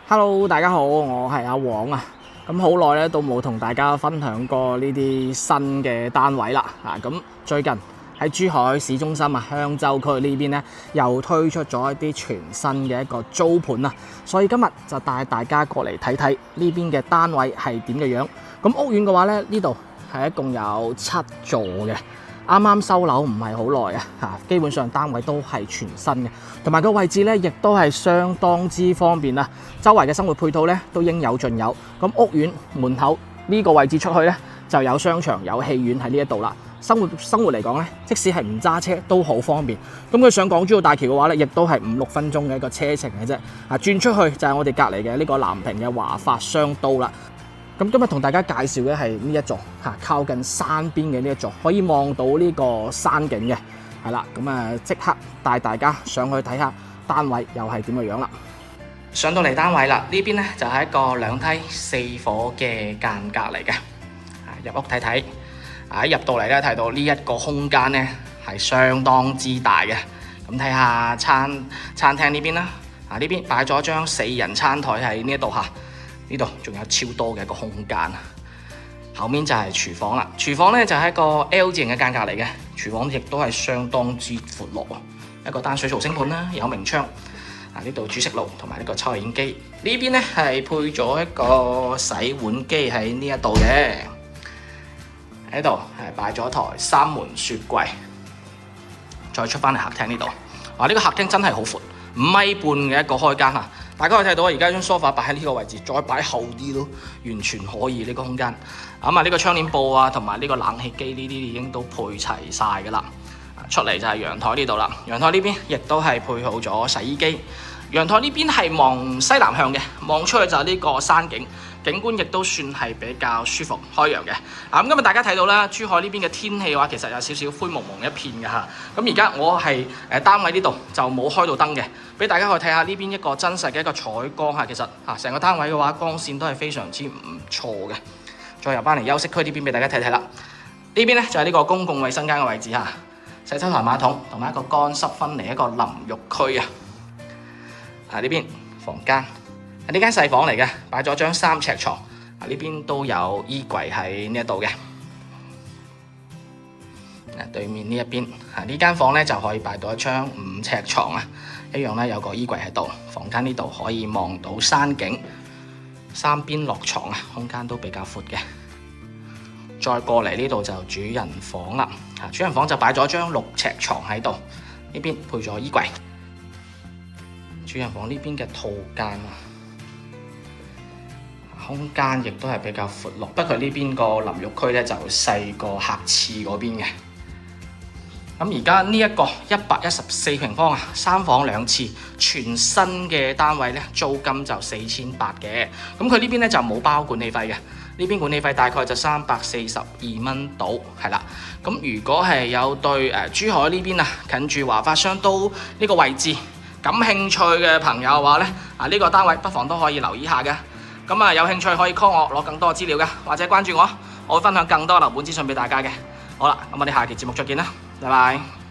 Hello，大家好，我係阿黃啊。咁好耐咧都冇同大家分享過呢啲新嘅單位啦。咁最近喺珠海市中心香洲區呢邊咧又推出咗一啲全新嘅一個租盤啊，所以今日就帶大家過嚟睇睇呢邊嘅單位係點嘅樣。咁屋苑嘅話咧，呢度係一共有7座嘅。啱啱收樓唔係好耐啊，基本上單位都係全新嘅，同埋個位置咧亦都係相當之方便啊！周圍嘅生活配套咧都應有盡有。咁屋苑門口呢個位置出去咧就有商場、有戲院喺呢一度啦。生活嚟講咧，即使係唔揸車都好方便。咁佢上港珠澳大橋嘅話咧，亦都係5-6分鐘嘅一個車程嘅啫。轉出去就係我哋隔離嘅呢個南屏嘅華發商都啦。咁今日同大家介紹嘅係呢一座靠近山邊嘅呢一座，可以望到呢個山景嘅，係啦。咁即刻帶大家上去睇下單位又係點嘅樣啦。上到嚟單位啦，呢邊咧就係一個2梯4伙嘅間隔嚟嘅。入屋睇睇，入到嚟咧睇到呢一個空間咧係相當之大嘅。咁睇下餐廳呢邊啦，呢邊擺咗張4人餐台喺呢一度嚇。呢度仲有超多嘅一個空間，後面就係廚房啦。廚房咧就係一個 L 字形嘅間隔嚟嘅，廚房亦都係相當之闊落，一個單水槽升盤啦，有明窗。呢度煮食爐同埋呢個抽油煙機。呢邊咧係配咗一個洗碗機喺呢一度嘅，喺度係擺咗台3門雪櫃。再出翻嚟客廳呢度，呢個客廳真係好闊，5米半嘅一個開間啊！大家可以睇到而家張梳化擺喺呢個位置，再擺後啲都完全可以呢個空間。呢個窗簾布啊，同埋呢個冷氣機呢啲已經都配齊晒㗎啦。出嚟就係陽台呢度啦，陽台呢邊亦都係配好咗洗衣機。陽台呢邊係望西南向嘅，望出去就係呢個山景，景觀亦都算係比較舒服開揚嘅。咁今日大家睇到啦，珠海呢邊嘅天氣嘅話，其實有少少灰蒙蒙一片嘅嚇。咁而家我係單位呢度就冇開到燈嘅，俾大家去睇下呢邊一個真實嘅一個採光嚇。其實成個單位嘅話，光線都係非常之唔錯嘅。再入翻嚟休息區呢邊俾大家睇睇啦。呢邊咧就係呢個公共衛生間嘅位置嚇，洗手台、馬桶同埋一個乾濕分離一個淋浴區啊。呢邊房間，呢間細房嚟嘅，擺咗張3尺床。呢邊都有衣櫃喺呢一度嘅。對面呢一邊，呢間房咧就可以擺到一張5尺床啊，一樣咧有個衣櫃喺度。房間呢度可以望到山景，3邊落床啊，空間都比較闊嘅。再過嚟呢度就主人房啦，主人房就擺咗張6尺床喺度，呢邊配咗衣櫃。主人房呢邊嘅套間空間亦都係比較闊落，不過呢邊個淋浴區咧就細過客廁嗰邊嘅。咁而家呢一個114平方3房2廁全新嘅單位咧，租金就4800嘅。咁佢呢邊咧就冇包管理費嘅，呢邊管理費大概就342蚊到，係啦。咁如果係有對珠海呢邊近住華發商都呢個位置感興趣嘅朋友嘅話咧，呢個單位不妨都可以留意下嘅。咁有興趣可以 call 我攞更多資料嘅，或者關注我，我會分享更多樓盤資訊俾大家嘅。好啦，咁我哋下期節目再見啦，拜拜。